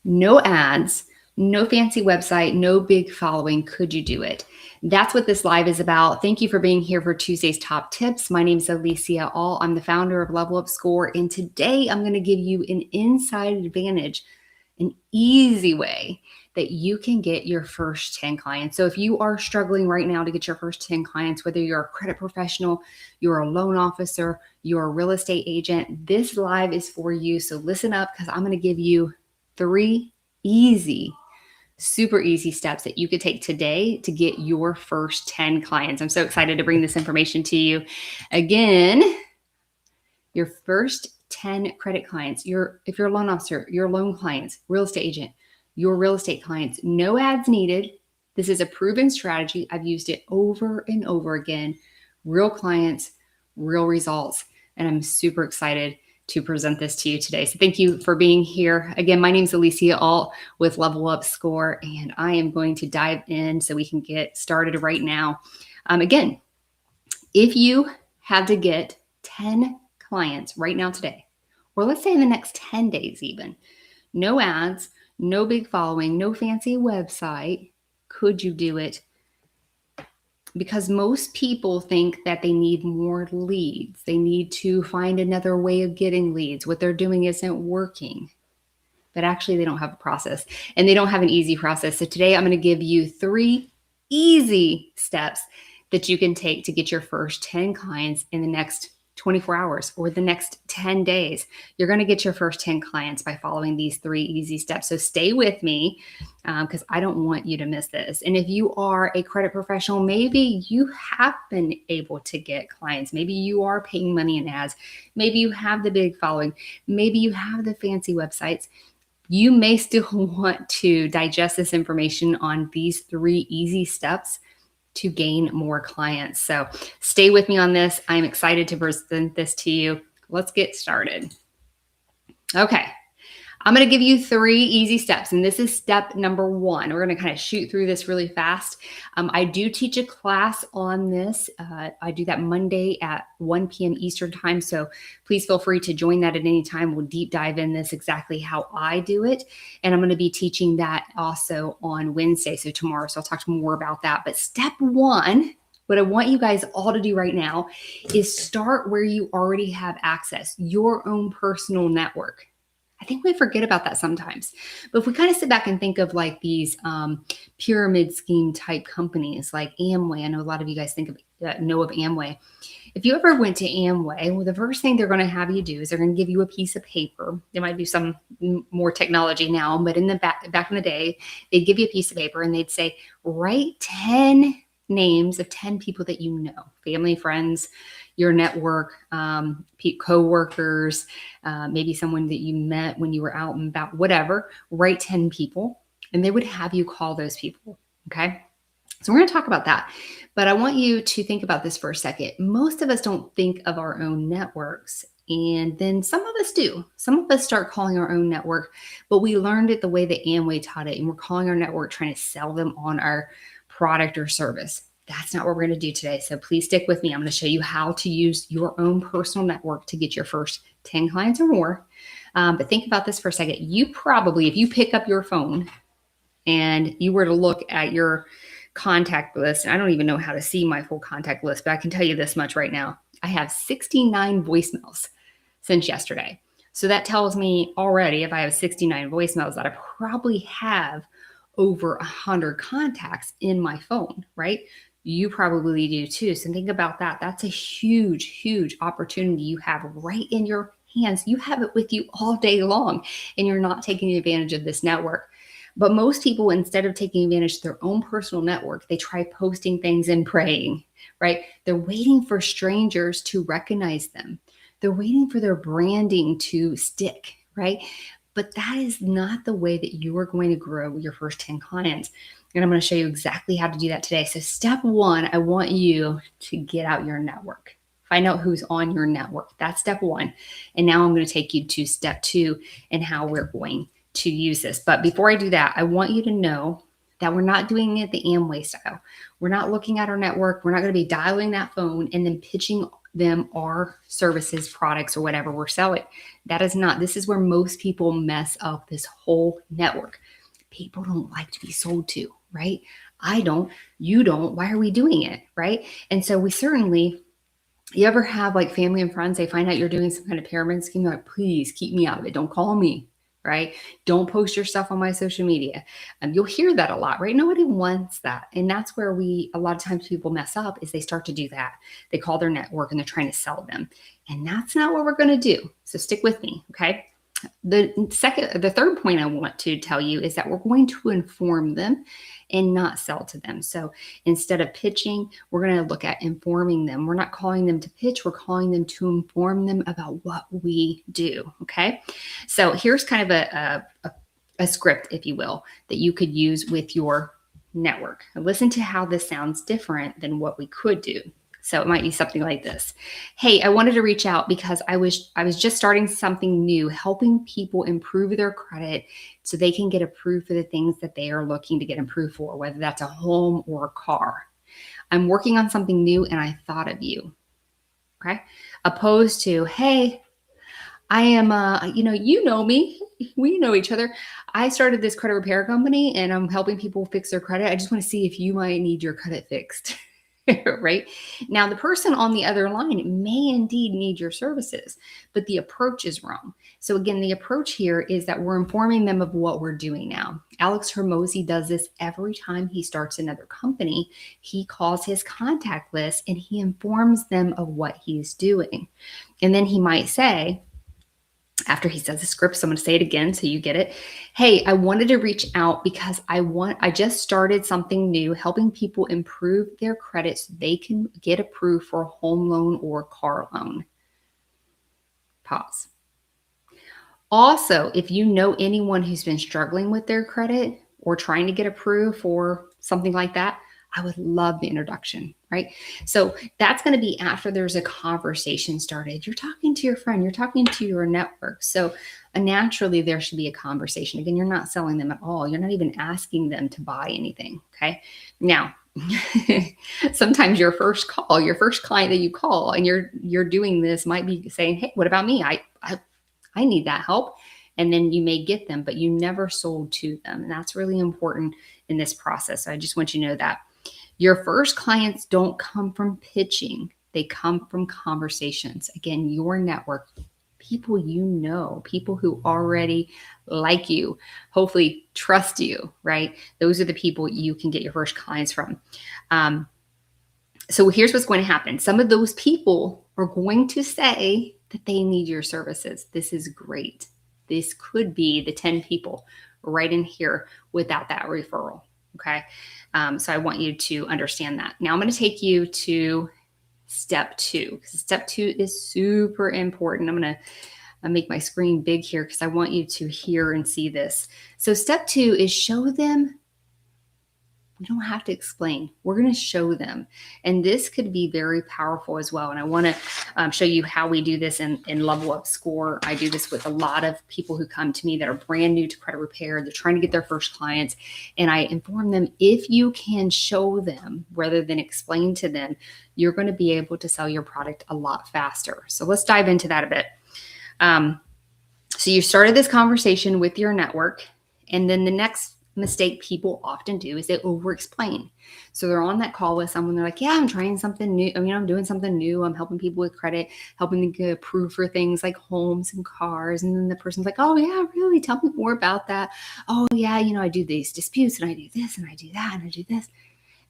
no ads, no fancy website, no big following. Could you do it? That's what this live is about. Thank you for being here for Tuesday's Top Tips. My name is Alicia All. I'm the founder of Level Up Score, and today I'm going to give you an inside advantage, an easy way that you can get your first 10 clients. So if you are struggling right now to get your first 10 clients, whether you're a credit professional, you're a loan officer, you're a real estate agent, this live is for you. So listen up, because I'm going to give you 3 easy, super easy steps that you could take today to get your first 10 clients. I'm so excited to bring this information to you. Again, your first 10 credit clients, if you're a loan officer, your loan clients, real estate agent, your real estate clients, no ads needed. This is a proven strategy. I've used it over and over again. Real clients, real results. And I'm super excited to present this to you today. So thank you for being here. Again, my name is Alicia Alt with Level Up Score, and I am going to dive in so we can get started right now. Again, if you have to get 10 clients right now today, or let's say in the next 10 days even, no ads, no big following, no fancy website, could you do it? Because most people think that they need more leads. They need to find another way of getting leads. What they're doing isn't working. But actually, they don't have a process, and they don't have an easy process. So today I'm going to give you 3 easy steps that you can take to get your first 10 clients in the next 24 hours or the next 10 days. You're going to get your first 10 clients by following these 3 easy steps. So stay with me, because I don't want you to miss this. And if you are a credit professional, maybe you have been able to get clients. Maybe you are paying money in ads. Maybe you have the big following. Maybe you have the fancy websites. You may still want to digest this information on these 3 easy steps to gain more clients. So stay with me on this. I'm excited to present this to you. Let's get started. Okay. I'm going to give you 3 easy steps, and this is step number 1. We're going to kind of shoot through this really fast. I do teach a class on this. I do that Monday at 1 p.m. Eastern time, so please feel free to join that at any time. We'll deep dive in this exactly how I do it, and I'm going to be teaching that also on Wednesday, so tomorrow, so I'll talk more about that. But step 1, what I want you guys all to do right now is start where you already have access, your own personal network. I think we forget about that sometimes. But if we kind of sit back and think of like these pyramid scheme type companies like Amway, I know a lot of you guys know of Amway. If you ever went to Amway, well, the first thing they're going to have you do is they're going to give you a piece of paper. There might be some more technology now, but in the back in the day, they'd give you a piece of paper and they'd say, write 10 names of 10 people that you know, family, friends, your network, co-workers, maybe someone that you met when you were out and about, whatever. Write 10 people, and they would have you call those people, okay? So we're going to talk about that, but I want you to think about this for a second. Most of us don't think of our own networks, and then some of us do. Some of us start calling our own network, but we learned it the way that Amway taught it, and we're calling our network trying to sell them on our product or service. That's not what we're going to do today. So please stick with me. I'm going to show you how to use your own personal network to get your first 10 clients or more. But think about this for a second. You probably, if you pick up your phone and you were to look at your contact list, and I don't even know how to see my full contact list, but I can tell you this much right now. I have 69 voicemails since yesterday. So that tells me already, if I have 69 voicemails, that I probably have over 100 contacts in my phone, right? You probably do too. So think about that. That's a huge, huge opportunity you have right in your hands. You have it with you all day long, and you're not taking advantage of this network. But most people, instead of taking advantage of their own personal network, they try posting things and praying, right? They're waiting for strangers to recognize them. They're waiting for their branding to stick, right? But that is not the way that you are going to grow your first 10 clients. And I'm going to show you exactly how to do that today. So step 1, I want you to get out your network. Find out who's on your network. That's step 1. And now I'm going to take you to step 2 and how we're going to use this. But before I do that, I want you to know that we're not doing it the Amway style. We're not looking at our network. We're not going to be dialing that phone and then pitching them our services, products, or whatever we're selling. That is not, this is where most people mess up this whole network. People don't like to be sold to, right? I don't, you don't. Why are we doing it, right? And so we certainly, you ever have like family and friends, they find out you're doing some kind of pyramid scheme, they're like, please keep me out of it. Don't call me, right? Don't post your stuff on my social media. You'll hear that a lot, right? Nobody wants that. And that's where a lot of times people mess up is they start to do that. They call their network and they're trying to sell them. And that's not what we're going to do. So stick with me, okay? The third point I want to tell you is that we're going to inform them and not sell to them. So instead of pitching, we're going to look at informing them. We're not calling them to pitch. We're calling them to inform them about what we do. Okay. So here's kind of a script, if you will, that you could use with your network. Listen to how this sounds different than what we could do. So it might be something like this. Hey, I wanted to reach out because I was just starting something new, helping people improve their credit so they can get approved for the things that they are looking to get approved for, whether that's a home or a car. I'm working on something new and I thought of you. Okay. Opposed to, hey, I am, you know me, we know each other. I started this credit repair company and I'm helping people fix their credit. I just want to see if you might need your credit fixed. Right? Now, the person on the other line may indeed need your services, but the approach is wrong. So again, the approach here is that we're informing them of what we're doing now. Alex Hormozi does this every time he starts another company. He calls his contact list and he informs them of what he's doing. And then he might say, after he says the script, so I'm going to say it again so you get it. Hey, I wanted to reach out because I just started something new, helping people improve their credit so they can get approved for a home loan or a car loan. Pause. Also, if you know anyone who's been struggling with their credit or trying to get approved for something like that, I would love the introduction, right? So that's going to be after there's a conversation started. You're talking to your friend, you're talking to your network. So naturally there should be a conversation. Again, you're not selling them at all. You're not even asking them to buy anything, okay? Now, sometimes your first client that you call and you're doing this might be saying, hey, what about me? I need that help. And then you may get them, but you never sold to them. And that's really important in this process. So I just want you to know that. Your first clients don't come from pitching. They come from conversations. Again, your network, people you know, people who already like you, hopefully trust you, right? Those are the people you can get your first clients from. So here's what's going to happen. Some of those people are going to say that they need your services. This is great. This could be the 10 people right in here without that referral. Okay. So I want you to understand that. Now I'm going to take you to step 2, because step 2 is super important. I'm going to make my screen big here because I want you to hear and see this. So step 2 is show them. We don't have to explain. We're going to show them. And this could be very powerful as well. And I want to show you how we do this in Level Up Score. I do this with a lot of people who come to me that are brand new to credit repair. They're trying to get their first clients. And I inform them, if you can show them rather than explain to them, you're going to be able to sell your product a lot faster. So let's dive into that a bit. So you started this conversation with your network, and then the next mistake people often do is they over-explain. So they're on that call with someone. They're like, yeah, I'm trying something new. I'm doing something new. I'm helping people with credit, helping them get approved for things like homes and cars. And then the person's like, oh yeah, really? Tell me more about that. Oh yeah, I do these disputes and I do this and I do that and I do this.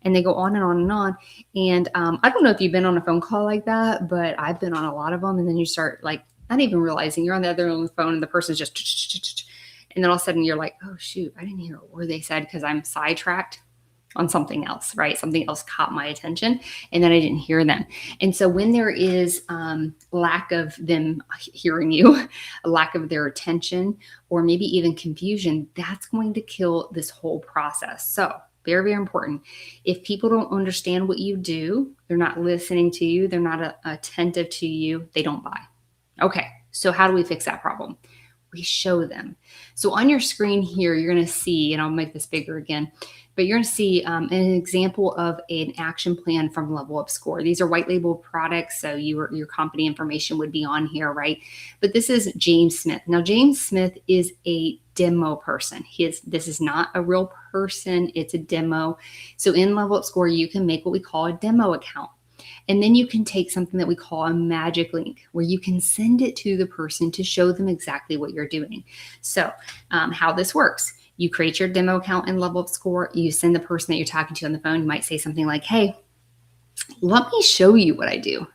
And they go on and on and on. And I don't know if you've been on a phone call like that, but I've been on a lot of them. And then you start like not even realizing you're on the other end of the phone and the person's just, and then all of a sudden you're like, oh shoot, I didn't hear a word they said because I'm sidetracked on something else, right? Something else caught my attention and then I didn't hear them. And so when there is lack of them hearing you, a lack of their attention, or maybe even confusion, that's going to kill this whole process. So very, very important. If people don't understand what you do, they're not listening to you, they're not attentive to you, they don't buy. Okay, so how do we fix that problem? We show them. So on your screen here, you're going to see, and I'll make this bigger again, but you're going to see an example of an action plan from Level Up Score. These are white label products, so your company information would be on here, right? But this is James Smith. Now, James Smith is a demo person. This is not a real person, it's a demo. So in Level Up Score, you can make what we call a demo account. And then you can take something that we call a magic link, where you can send it to the person to show them exactly what you're doing. So how this works, you create your demo account in Level Up Score, you send the person that you're talking to on the phone, you might say something like, hey, let me show you what I do.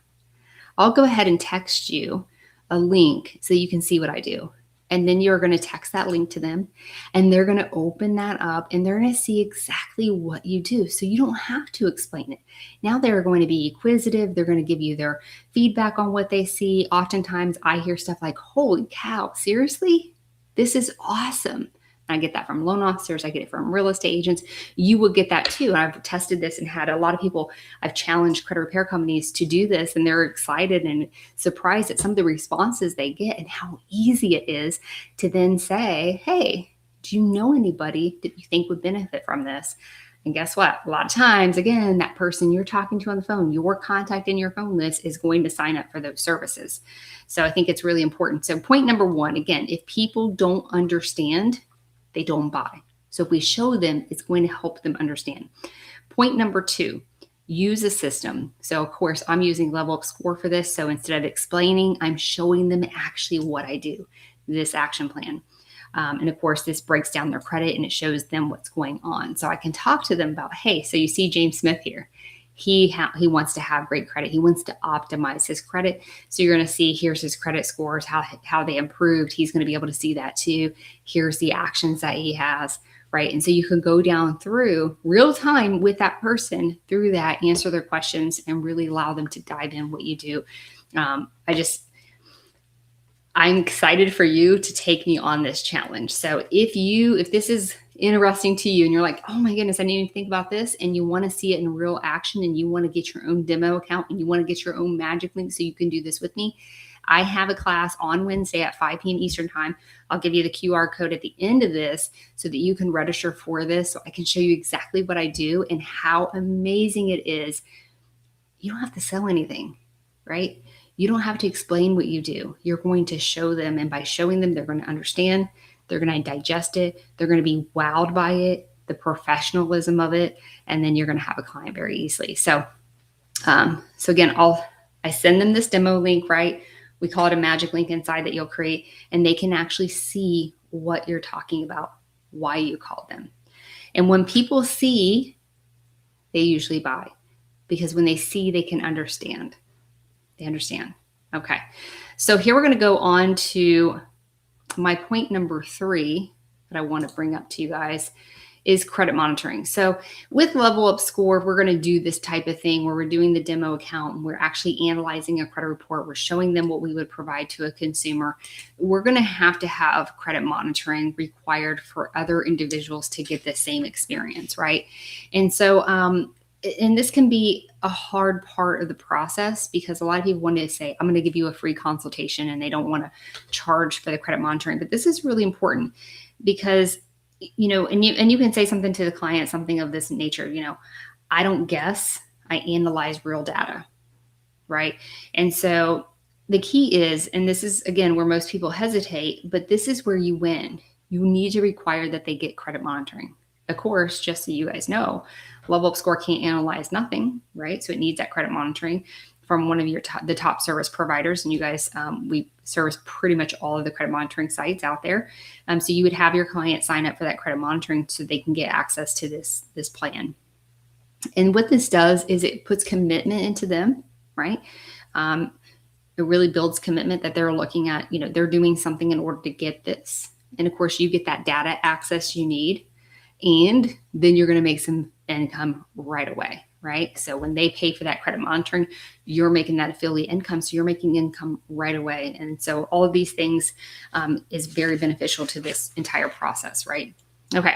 I'll go ahead and text you a link so you can see what I do. And then you're going to text that link to them, and they're going to open that up, and they're going to see exactly what you do. So you don't have to explain it. Now they're going to be inquisitive. They're going to give you their feedback on what they see. Oftentimes I hear stuff like, holy cow, seriously? This is awesome. I get that from loan officers. I get it from real estate agents. You will get that too. I've tested this and had a lot of people, I've challenged credit repair companies to do this, and they're excited and surprised at some of the responses they get and how easy it is to then say, hey, do you know anybody that you think would benefit from this? And guess what? A lot of times, again, that person you're talking to on the phone, your contact in your phone list is going to sign up for those services. So I think it's really important. So point number one, again, if people don't understand, they don't buy. So if we show them, it's going to help them understand. Point number two, use a system. So of course, I'm using Level Up Score for this. So instead of explaining, I'm showing them actually what I do, this action plan. And of course, this breaks down their credit and it shows them what's going on. So I can talk to them about, hey, so you see James Smith here. He wants to have great credit. He wants to optimize his credit. So you're going to see, here's his credit scores, how they improved. He's going to be able to see that too. Here's the actions that he has, right? And so you can go down through real time with that person through that, answer their questions, and really allow them to dive in what you do. I'm excited for you to take me on this challenge. So if this is interesting to you and you're like, oh my goodness, I didn't even think about this, and you want to see it in real action, and you want to get your own demo account, and you want to get your own magic link so you can do this with me, I have a class on Wednesday at 5 p.m. Eastern time. I'll give you the QR code at the end of this so that you can register for this, so I can show you exactly what I do and how amazing it is. You don't have to sell anything, right? You don't have to explain what you do. You're going to show them, and by showing them, they're going to understand. They're going to digest it. They're going to be wowed by it, the professionalism of it, and then you're going to have a client very easily. So again, I send them this demo link, right? We call it a magic link inside that you'll create, and they can actually see what you're talking about, why you called them. And when people see, they usually buy, because when they see, they can understand. They understand. Okay. So here we're going to go on to my point number 3 that I want to bring up to you guys is credit monitoring. So with Level Up Score, we're going to do this type of thing where we're doing the demo account and we're actually analyzing a credit report. We're showing them what we would provide to a consumer. We're going to have credit monitoring required for other individuals to get the same experience, right? And so, and this can be a hard part of the process, because a lot of people want to say, I'm going to give you a free consultation, and they don't want to charge for the credit monitoring. But this is really important because, and you can say something to the client, something of this nature, I don't guess, I analyze real data, right? And so the key is, and this is, again, where most people hesitate, but this is where you win. You need to require that they get credit monitoring. Of course, just so you guys know, Level Up Score can't analyze nothing, right? So it needs that credit monitoring from one of the top service providers. And you guys, we service pretty much all of the credit monitoring sites out there. So you would have your client sign up for that credit monitoring so they can get access to this plan. And what this does is it puts commitment into them, right? It really builds commitment that they're looking at, they're doing something in order to get this. And of course, you get that data access you need. And then you're going to make some income right away, right? So when they pay for that credit monitoring, you're making that affiliate income. So you're making income right away. And so all of these things is very beneficial to this entire process, right? Okay.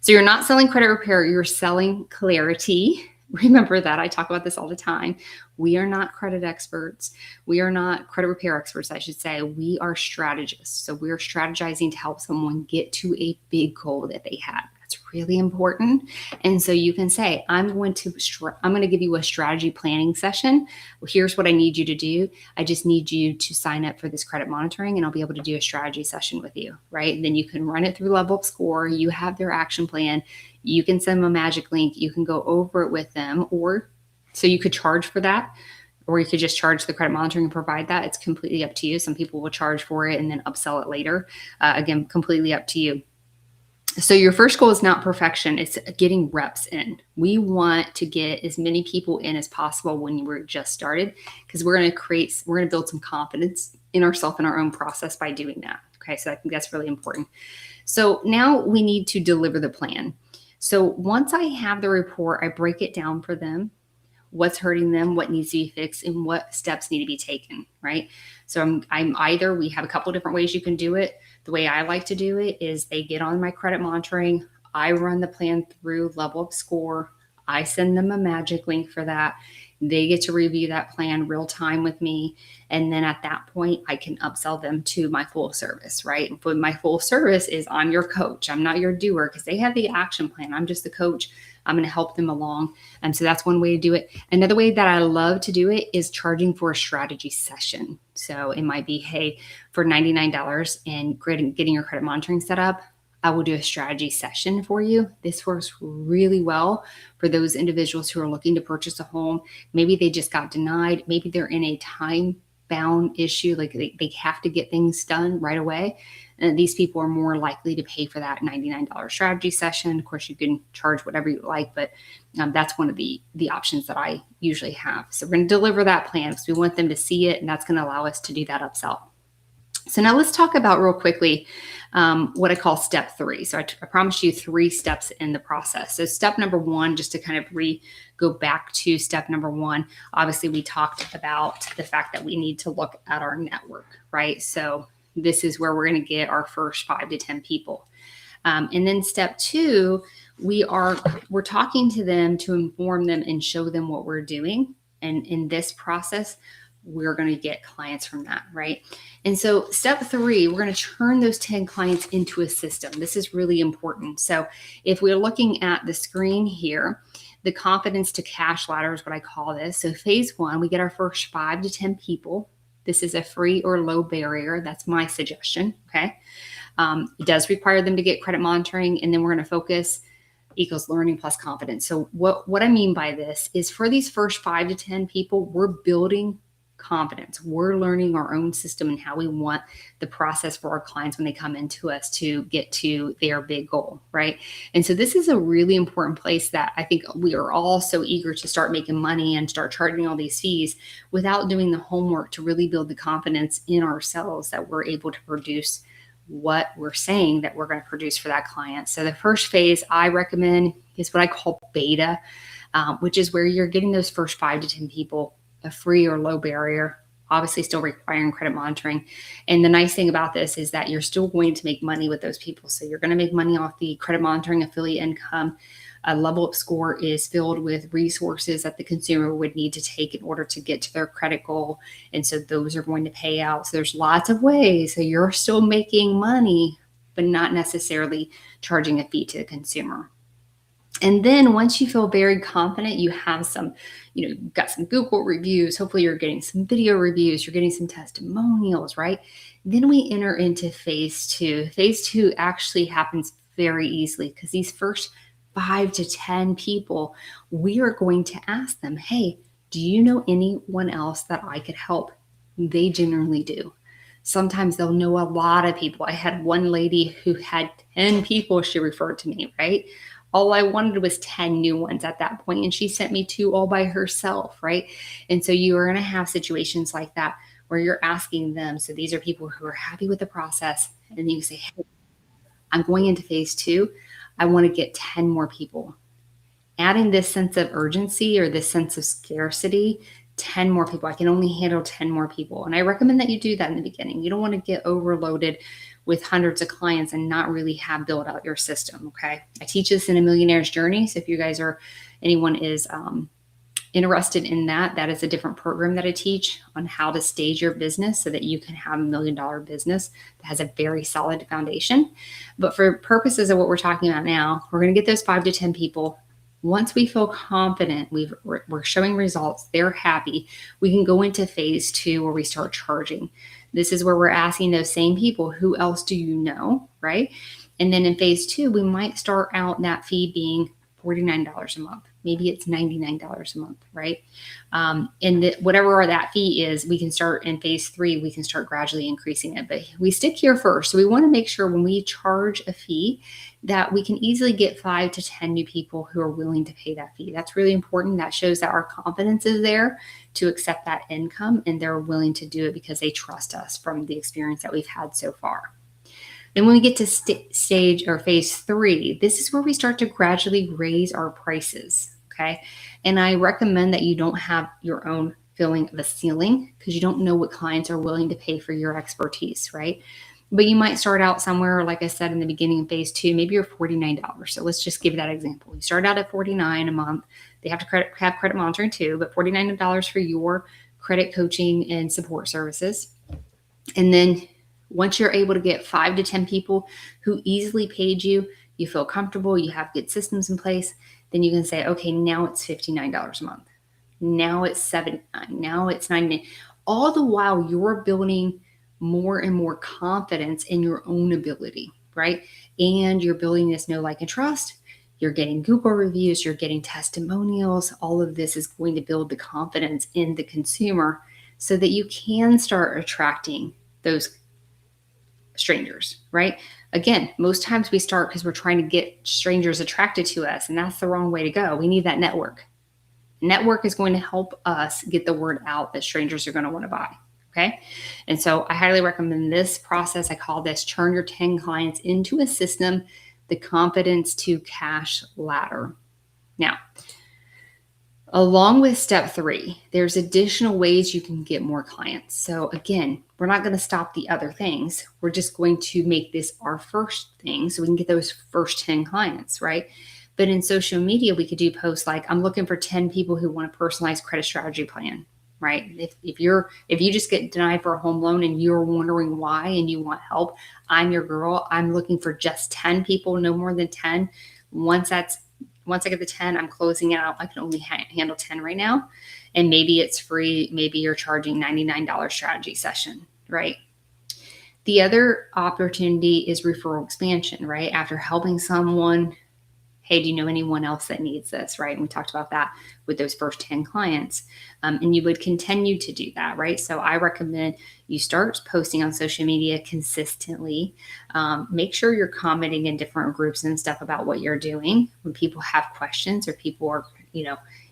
So you're not selling credit repair, you're selling clarity. Remember that I talk about this all the time. We are not credit experts. We are not credit repair experts, I should say. We are strategists. So we're strategizing to help someone get to a big goal that they had. That's really important. And so you can say, I'm going to give you a strategy planning session. Here's what I need you to do. I just need you to sign up for this credit monitoring, and I'll be able to do a strategy session with you, right? And then you can run it through Level Up Score. You have their action plan. You can send them a magic link. You can go over it with them, or so you could charge for that, or you could just charge the credit monitoring and provide that. It's completely up to you. Some people will charge for it and then upsell it later. Again, completely up to you. So your first goal is not perfection. It's getting reps in. We want to get as many people in as possible when you were just started, because we're going to build some confidence in ourselves and our own process by doing that. Okay. So I think that's really important. So now we need to deliver the plan. So once I have the report, I break it down for them, what's hurting them, what needs to be fixed, and what steps need to be taken, right? So we have a couple of different ways you can do it. The way I like to do it is they get on my credit monitoring. I run the plan through Level Up Score. I send them a magic link for that. They get to review that plan real time with me. And then at that point, I can upsell them to my full service, right? But my full service is I'm your coach. I'm not your doer, because they have the action plan. I'm just the coach. I'm going to help them along. And so that's one way to do it. Another way that I love to do it is charging for a strategy session. So it might be, hey, for $99 and getting your credit monitoring set up, I will do a strategy session for you. This works really well for those individuals who are looking to purchase a home. Maybe they just got denied. Maybe they're in a time-bound issue, like they have to get things done right away. And these people are more likely to pay for that $99 strategy session. Of course, you can charge whatever you like, but that's one of the options that I usually have. So we're going to deliver that plan because we want them to see it, and that's going to allow us to do that upsell. So now let's talk about real quickly what I call step 3. So I promised you 3 steps in the process. So step number 1, just to kind of go back to step number 1, obviously we talked about the fact that we need to look at our network, right? So this is where we're going to get our first 5 to 10 people. And then step 2, we're talking to them to inform them and show them what we're doing. And in this process, we're going to get clients from that, right? And so step 3, we're going to turn those 10 clients into a system. This is really important. So if we're looking at the screen here, the confidence to cash ladder is what I call this. So phase 1, we get our first 5 to 10 people. This is a free or low barrier. That's my suggestion, okay? It does require them to get credit monitoring, and then we're going to focus equals learning plus confidence. So what I mean by this is for these first 5 to 10 people, we're building confidence. We're learning our own system and how we want the process for our clients when they come into us to get to their big goal, right? And so this is a really important place that I think we are all so eager to start making money and start charging all these fees without doing the homework to really build the confidence in ourselves that we're able to produce what we're saying that we're going to produce for that client. So the first phase I recommend is what I call beta, which is where you're getting those first 5 to 10 people a free or low barrier, obviously still requiring credit monitoring. And the nice thing about this is that you're still going to make money with those people. So you're going to make money off the credit monitoring affiliate income. A Level Up Score is filled with resources that the consumer would need to take in order to get to their credit goal. And so those are going to pay out. So there's lots of ways. So you're still making money, but not necessarily charging a fee to the consumer. And then once you feel very confident, you have some, you've got some Google reviews, hopefully you're getting some video reviews, you're getting some testimonials, right? Then we enter into phase 2. Phase 2 actually happens very easily because these first 5 to 10 people, we are going to ask them, hey, do you know anyone else that I could help? They generally do. Sometimes they'll know a lot of people. I had one lady who had 10 people she referred to me, right? All I wanted was 10 new ones at that point, and she sent me 2 all by herself, right? And so you are going to have situations like that where you're asking them. So these are people who are happy with the process, and then you say, hey, I'm going into phase 2. I want to get 10 more people. Adding this sense of urgency or this sense of scarcity, 10 more people. I can only handle 10 more people. And I recommend that you do that in the beginning. You don't want to get overloaded with hundreds of clients and not really have built out your system, okay? I teach this in A Millionaire's Journey. So if you guys are anyone is interested in that, that is a different program that I teach on how to stage your business so that you can have $1 million business that has a very solid foundation. But for purposes of what we're talking about now, we're going to get those 5 to 10 people. Once we feel confident, we're showing results, they're happy, we can go into phase 2 where we start charging. This is where we're asking those same people, who else do you know, right? And then in phase 2, we might start out that fee being $49 a month. Maybe it's $99 a month, right? And whatever that fee is, we can start in phase 3, we can start gradually increasing it. But we stick here first. So we want to make sure when we charge a fee that we can easily get 5 to 10 new people who are willing to pay that fee. That's really important. That shows that our confidence is there to accept that income, and they're willing to do it because they trust us from the experience that we've had so far. Then when we get to stage or phase 3, this is where we start to gradually raise our prices. Okay. And I recommend that you don't have your own feeling of a ceiling because you don't know what clients are willing to pay for your expertise, right? But you might start out somewhere, like I said in the beginning of phase 2, maybe you're $49. So let's just give that example. You start out at $49 a month. They have to have credit monitoring too, but $49 for your credit coaching and support services. And then once you're able to get 5 to 10 people who easily paid you, you feel comfortable, you have good systems in place, then you can say, okay, now it's $59 a month. Now it's $79. Now it's $99. All the while you're building more and more confidence in your own ability, right? And you're building this know, like, and trust. You're getting Google reviews, you're getting testimonials. All of this is going to build the confidence in the consumer so that you can start attracting those strangers, right? Again, most times we start because we're trying to get strangers attracted to us, and that's the wrong way to go. We need that network. Network is going to help us get the word out that strangers are going to want to buy. Okay. And so I highly recommend this process. I call this turn your 10 clients into a system, the confidence to cash ladder. Now, along with step 3, there's additional ways you can get more clients. So again, we're not going to stop the other things. We're just going to make this our first thing so we can get those first 10 clients, right? But in social media, we could do posts like, I'm looking for 10 people who want a personalized credit strategy plan, right? If you just get denied for a home loan and you're wondering why and you want help, I'm your girl. I'm looking for just 10 people, no more than 10. Once I get the 10, I'm closing out. I can only handle 10 right now. And maybe it's free. Maybe you're charging $99 strategy session, right? The other opportunity is referral expansion, right? After helping someone, hey, do you know anyone else that needs this, right? And we talked about that with those first 10 clients. And you would continue to do that, right? So I recommend you start posting on social media consistently. Make sure you're commenting in different groups and stuff about what you're doing. When people have questions or people are,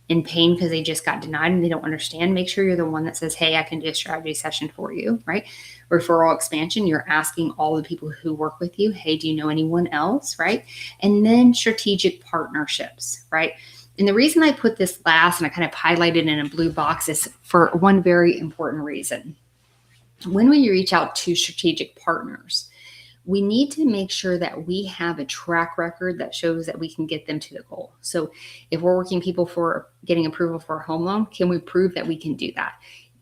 in pain because they just got denied and they don't understand, make sure you're the one that says, hey, I can do a strategy session for you, right? Referral expansion, you're asking all the people who work with you, hey, do you know anyone else, right? And then strategic partnerships, right? And the reason I put this last and I kind of highlighted in a blue box is for one very important reason. When we reach out to strategic partners, we need to make sure that we have a track record that shows that we can get them to the goal. So if we're working people for getting approval for a home loan, can we prove that we can do that?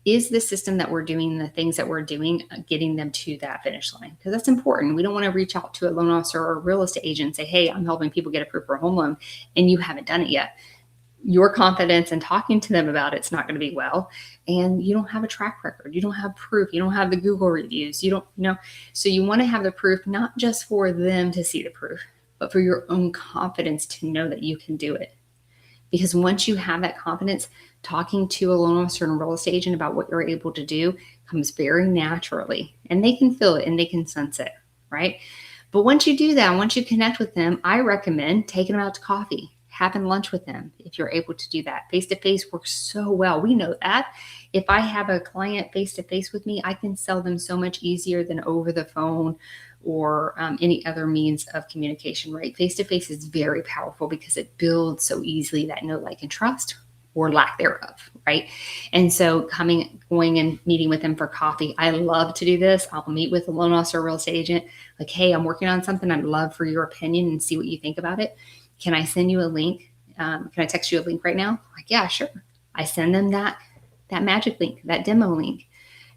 Is the system that we're doing, the things that we're doing, getting them to that finish line? Because that's important. We don't want to reach out to a loan officer or a real estate agent and say, hey, I'm helping people get approved for a home loan, and you haven't done it yet. Your confidence in talking to them about it's not going to be well, and you don't have a track record. You don't have proof. You don't have the Google reviews. You don't know. So you want to have the proof, not just for them to see the proof, but for your own confidence to know that you can do it. Because once you have that confidence, talking to a loan officer and a real estate agent about what you're able to do comes very naturally, and they can feel it and they can sense it, right? But once you do that, once you connect with them, I recommend taking them out to coffee, having lunch with them if you're able to do that. Face-to-face works so well. We know that. If I have a client face-to-face with me, I can sell them so much easier than over the phone or any other means of communication, right? Face-to-face is very powerful because it builds so easily that know, like, and trust, or lack thereof, right? And so going and meeting with them for coffee, I love to do this. I'll meet with a loan officer or real estate agent, like, hey, I'm working on something. I'd love for your opinion and see what you think about it. Can I send you a link Can I text you a link right now? Like, yeah, sure. I send them that magic link, that demo link.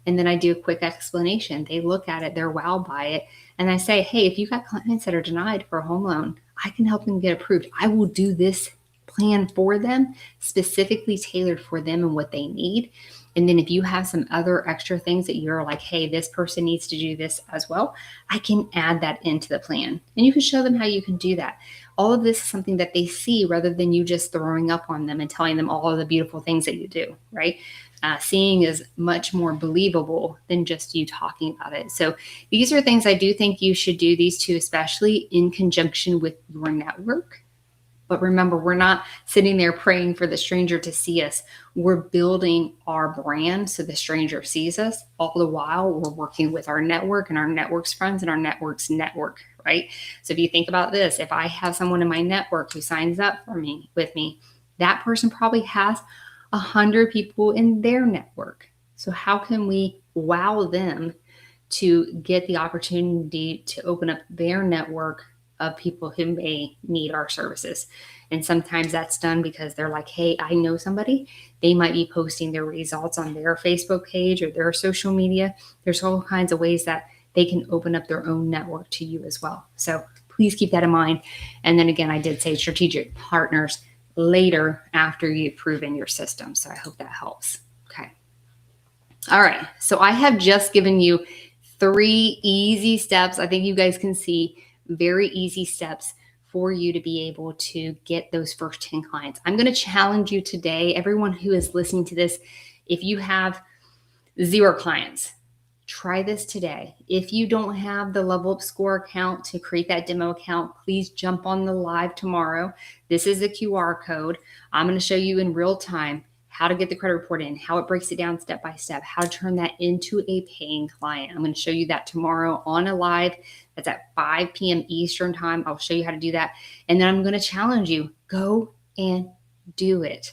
And then I do a quick explanation. They look at it, they're wowed by it. And I say, hey, if you got clients that are denied for a home loan, I can help them get approved. I will do this plan for them, specifically tailored for them and what they need. And then if you have some other extra things that you're like, hey, this person needs to do this as well, I can add that into the plan. And you can show them how you can do that. All of this is something that they see rather than you just throwing up on them and telling them all of the beautiful things that you do, right? Seeing is much more believable than just you talking about it. So these are things I do think you should do, these two, especially in conjunction with your network. But remember, we're not sitting there praying for the stranger to see us. We're building our brand so the stranger sees us. All the while, we're working with our network and our network's friends and our network's network, right? So if you think about this, if I have someone in my network who signs up with me, that person probably has 100 people in their network. So how can we wow them to get the opportunity to open up their network of people who may need our services? And sometimes that's done because they're like, hey, I know somebody. They might be posting their results on their Facebook page or their social media. There's all kinds of ways that they can open up their own network to you as well. So please keep that in mind. And then again, I did say strategic partners later after you've proven your system. So I hope that helps. Okay. All right. So I have just given you 3 easy steps. I think you guys can see very easy steps for you to be able to get those first 10 clients. I'm going to challenge you today, everyone who is listening to this, if you have 0 clients, try this today. If you don't have the Level Up Score account to create that demo account, please jump on the live tomorrow. This is a QR code. I'm going to show you in real time how to get the credit report in, how it breaks it down step by step, how to turn that into a paying client. I'm going to show you that tomorrow on a live. That's at 5 p.m. Eastern time. I'll show you how to do that. And then I'm going to challenge you, go and do it.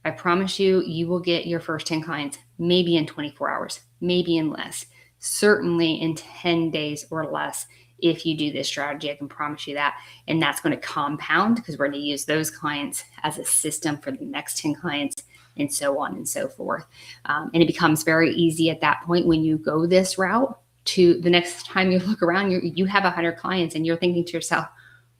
I promise you, you will get your first 10 clients, maybe in 24 hours, maybe in less, certainly in 10 days or less. If you do this strategy, I can promise you that. And that's going to compound because we're going to use those clients as a system for the next 10 clients and so on and so forth. And it becomes very easy at that point when you go this route to the next time you look around, you have 100 clients and you're thinking to yourself,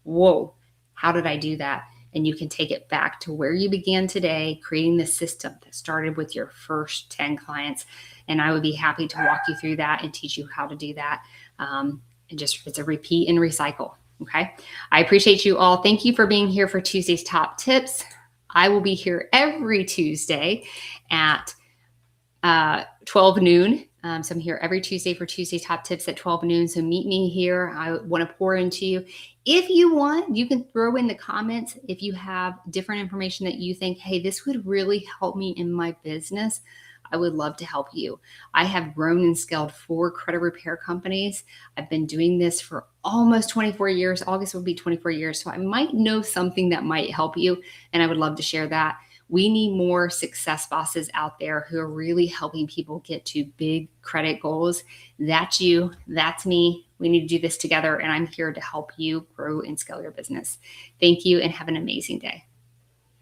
whoa, how did I do that? And you can take it back to where you began today, creating the system that started with your first 10 clients. And I would be happy to walk you through that and teach you how to do that. And just, it's a repeat and recycle. Okay. I appreciate you all. Thank you for being here for Tuesday's Top Tips. I will be here every Tuesday at 12 noon. So I'm here every Tuesday for Tuesday Top Tips at 12 noon. So meet me here. I want to pour into you. If you want, you can throw in the comments if you have different information that you think, hey, this would really help me in my business. I would love to help you. I have grown and scaled 4 credit repair companies. I've been doing this for almost 24 years. August will be 24 years. So I might know something that might help you, and I would love to share that. We need more success bosses out there who are really helping people get to big credit goals. That's you. That's me. We need to do this together, and I'm here to help you grow and scale your business. Thank you, and have an amazing day.